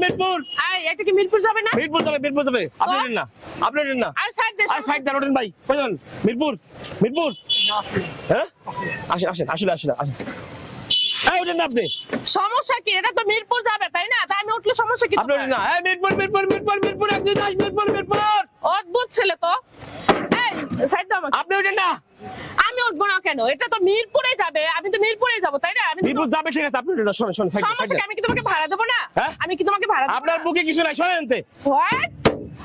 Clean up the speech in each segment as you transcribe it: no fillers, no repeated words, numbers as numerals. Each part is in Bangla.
মিরপুর এটা কি মিরপুর যাবে না? মিরপুর যাবে আপনি ওঠেন না আর সাইড দেন ওঠেন ভাই কই যাবেন মিরপুর হ্যাঁ আসেন আসলে ওঠেন না আপনি সমস্যা কি? এটা তো মিরপুর যাবে তাই না? তাই আমি উঠলে সমস্যা কি? আপনি ওঠেন না মিরপুর একদিন আস মিরপুর অদ্ভুত ছেলে তো। এই সাইড দাও আমাকে। আপনি ওঠেন না আমি উঠবো না কেন? এটা তো মিরপুরে যাবে, আমি তো মিরপুরে যাবো তাই না? আমি মিরপুর যাবে ঠিক আছে আপনি ওঠেন না শোনেন সমস্যা কি? আমি কি তোমাকে ভাড়া দেবো না? হ্যাঁ? আমি কি তোমাকে ভাড়া দেবো? আপনার বুকে কিছু নাই শোনেন তে হোয়াট?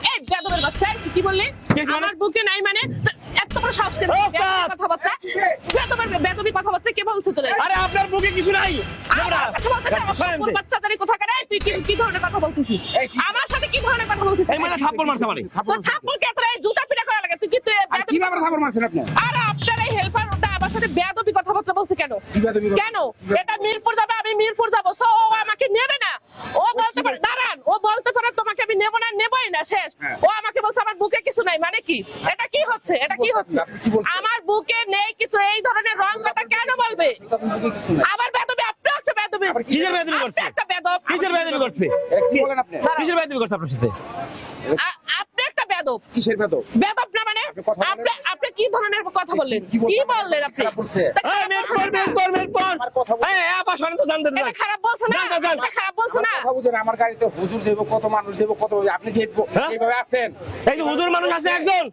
এই বেয়াদবের বাচ্চা তুই কি বললি? আমার বুকে নাই মানে এত বড় সাহস কেন? কথাবার্তা বেয়াদবি কথাবার্তা কে বলছো তোরে? আরে আপনার বুকে কিছু নাই বাচ্চাদারি কোথাকার? তুই কি ধরনের কথা বলতেছিস? আমার সাথে কি ধরনের কথা বলতেছিস? এই মানে থাপ্পড় মারছ আমারে তোর থাপ্পড় কে তোর জুতা পিটা করা লাগে? তুই কি কিভাবে থাপ্পড় মারছেন আপনি? আরে আপনার এই হেল্পার ওটা আমার সাথে বেয়াদবি কথাবার্তা বলছে কেন? কেন? এটা মিরপুর যাবে, আমি মিরপুর যাবো, সো ও আমাকে নেবে না। ও বলতে পারে দাঁড়ান, ও বলতে পারে তোমাকে আমি নেব না, নেবই না, শেষ। ও আমাকে বলছে আমার বুকে কিছু নাই, মানে কি? এটা কি হচ্ছে? আমার বুকে নেই কিছু, এই ধরনের রং কথা কেন বলবে? আবার বেয়াদবি আপনি হচ্ছে বেয়াদবি। কিসের বেয়াদবি করছে? একটা বেয়াদব। কিসের বেয়াদবি করছে? কি বলেন আপনি? কিসের বেয়াদবি করছে আপনার সাথে? আপনি একটা বেয়াদব। কিসের বেয়াদব? বেয়াদব না মানে আপনি কি ধরনের কথা বললেন? কি বললেন আপনি? এই মিরপুর এই আপা শুনেন তো জানতে এটা খারাপ বলছ না? এটা খারাপ বলছ না? কথা বুঝেন, আমার গাড়িতে হুজুর যাইবো, কত মানুষ যাইবো, কত আপনি যে এইভাবে আছেন। এই যে হুজুর মানুষ আছে একজন,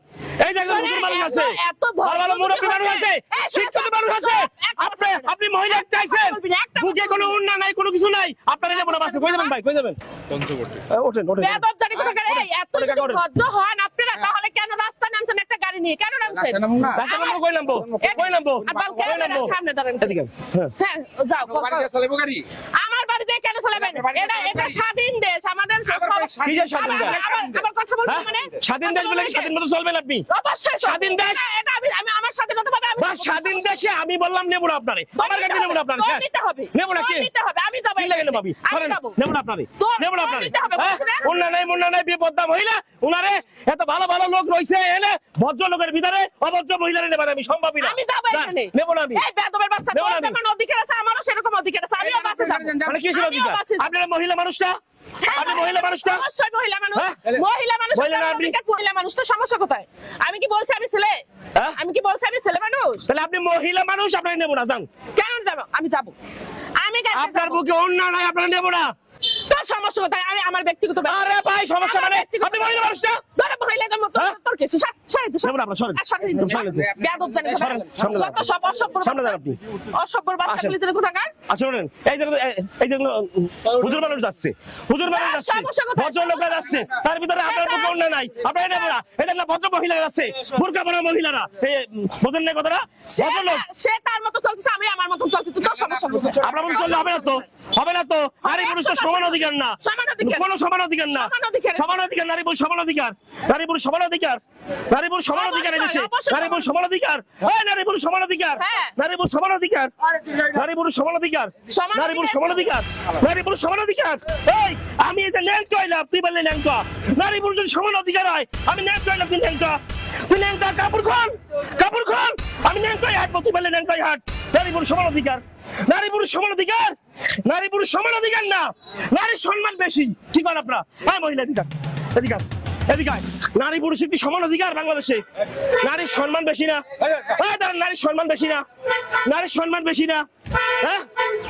এই যে একজন হুজুর মানুষ আছে, এত ভালো মুরব্বী মানুষ আছে, শিক্ষিত মানুষ আছে, আপনি মহিলা একটা আইছেন, বুকে কোনো উন্না নাই, কোনো কিছু নাই, আপনারা নেব না বাসে কই যাবেন ভাই, কই যাবেন? পঞ্চবটে ওঠেন বেয়াদব জানি কোথাকার? এই এত ভদ্র হন আপনারা, তাহলে কেন রাস্তা নামছেন একটা গাড়ি নিয়ে? কেন নামছেন? রাস্তা নামবো কই নামবো? সামনে দাঁড়ান। এদিকে হ্যাঁ যাও। বাড়িতে চলেবো গাড়ি? আমার বাড়িতে কেন চলেবেন? এটা স্বাধীন দেশ, আমাদের কিসের স্বাধীন দেশ? আমার কথা বলছেন মানে স্বাধীন দেশ বলে স্বাধীন মতো চলবেন আপনি? অবশ্যই স্বাধীন দেশ। এটা আমি আমার স্বাধীনতা পাবে। বা স্বাধীন দেশে আমি বললাম নেব না আপনারে, আমার গাড়ি নেব না আপনারে, নিতে হবে, নেব না কি? নিতে হবে, আমি যাব। কি লাগে না ভাবি? করেন নেব না আপনারে, নেব না আপনারে। মুন্না নাই বিপদা মহিলা, উনারে এত ভালো ভালো লোক রইছে, এনে ভদ্র লোকের ভিতরে অভদ্র মহিলারে নেবার আমি সম্ভবই না। আমি যাব এখানে, নেব না আমি। এই বেয়াদবের বাচ্চা, তোর যেমন অধিকার আছে আমারও সেরকম অধিকার আছে, আমিও বাসে যাব। মানে কি সেটা অধিকার? আপনারা মহিলা মানুষটা, আপনি মহিলা মানুষটা, অবশ্যই মহিলা মানুষ, মহিলা মানুষ তো সমস্যা কোথায়? আমি কি বলছি আমি ছেলে? আমি কি বলছি আমি ছেলে মানুষ? তাহলে আপনি মহিলা মানুষ, আপনারা নেব না, যান। কেন যাব? আমি যাব, আমি আপনার বুকে অন্যায় নাই, আপনারা নেব না। তোর সমস্যা কোথায়? আমি আমার ব্যক্তিগত ব্যাপার। আরে ভাই সমস্যা মানে আপনি মহিলা মানুষটা, ধরে মহিলাদের মতো তোর কিছু নেব না আপনারা, সরেন বেয়াদব জানি যত সব অসভ্য সামনে যান আপনি, অসভ্যর বাচ্চা গুলিতে কোথাকার। শুনেন এই যে হুজুর মানুষ যাচ্ছে, হুজুর মানুষ যাচ্ছে, ভদ্র লোকরা যাচ্ছে, তার ভিতরে আপনার বুকে অন্যায় নাই, আপনারা নেব না। এই দেখেন ভদ্র মহিলা যাচ্ছে, বোরকা পরা মহিলারা, বোঝেন না কথাটা? ভদ্র লোক সে তার মতো চলছে, আমি আমার মতো চলছি, তোর সমস্যা কোথায়? আপনার মতো চললে হবে না তো, হবে না তো। নারী পুরুষ তো সমান অধিকার না, কোনো সমান অধিকার না, সমান অধিকার, নারী পুরুষ সমান অধিকার, নারী পুরুষ সমান অধিকার, নারী পুরুষ সমান অধিকার এনেছে, নারী পুরুষ সমান অধিকার, নারী পুরুষ সমান অধিকার, নারী পুরুষ সমান অধিকার, নারী পুরুষ সমান অধিকার, নারী পুরুষ সমান অধিকার, নারী পুরুষ সমান অধিকার। এই আমি এই যে ন্যাংটো হইলাম, তুই বললি ন্যাংটো, নারী পুরুষ যদি সমান অধিকার হয়, আমি ন্যাংটো হইলাম, তুই ন্যাংটো, তুই ন্যাংটো, কাপড় খন, আমি ন্যাংটোই হাঁটবো, তুই বললি ন্যাংটোই হাঁট। নারী পুরুষ সমান অধিকার, নারী পুরুষ সমান অধিকার, নারী পুরুষ সমান অধিকার না, নারীর সম্মান বেশি। কি করেন আপনারা? হ্যাঁ মহিলা অধিকার, এদিকে এদিকে নারী পুরুষের কি সমান অধিকার বাংলাদেশে? নারীর সম্মান বেশি না? নারীর সম্মান বেশি না? নারীর সম্মান বেশি না? হ্যাঁ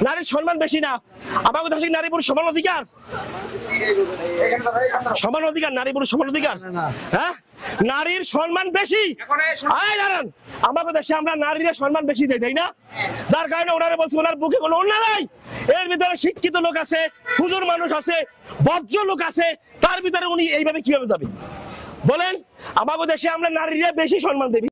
নারীর সম্মান বেশি না? আমাদের দেশে নারী পুরুষ সমান অধিকার, সমান অধিকার, নারী পুরুষ সমান অধিকার। হ্যাঁ নারীর সম্মান বেশি। দাঁড়ান, আমাদের দেশে আমরা নারীরা সম্মান বেশি দেই, তাই না? যার কারণে ওনারা বলছে ওনার বুকে কোনো অন্যায় নাই। এর ভিতরে শিক্ষিত লোক আছে, হুজুর মানুষ আছে, ভদ্র লোক আছে, তার ভিতরে উনি এইভাবে কিভাবে যাবে বলেন? আমাদের দেশে আমরা নারীরা বেশি সম্মান দেই।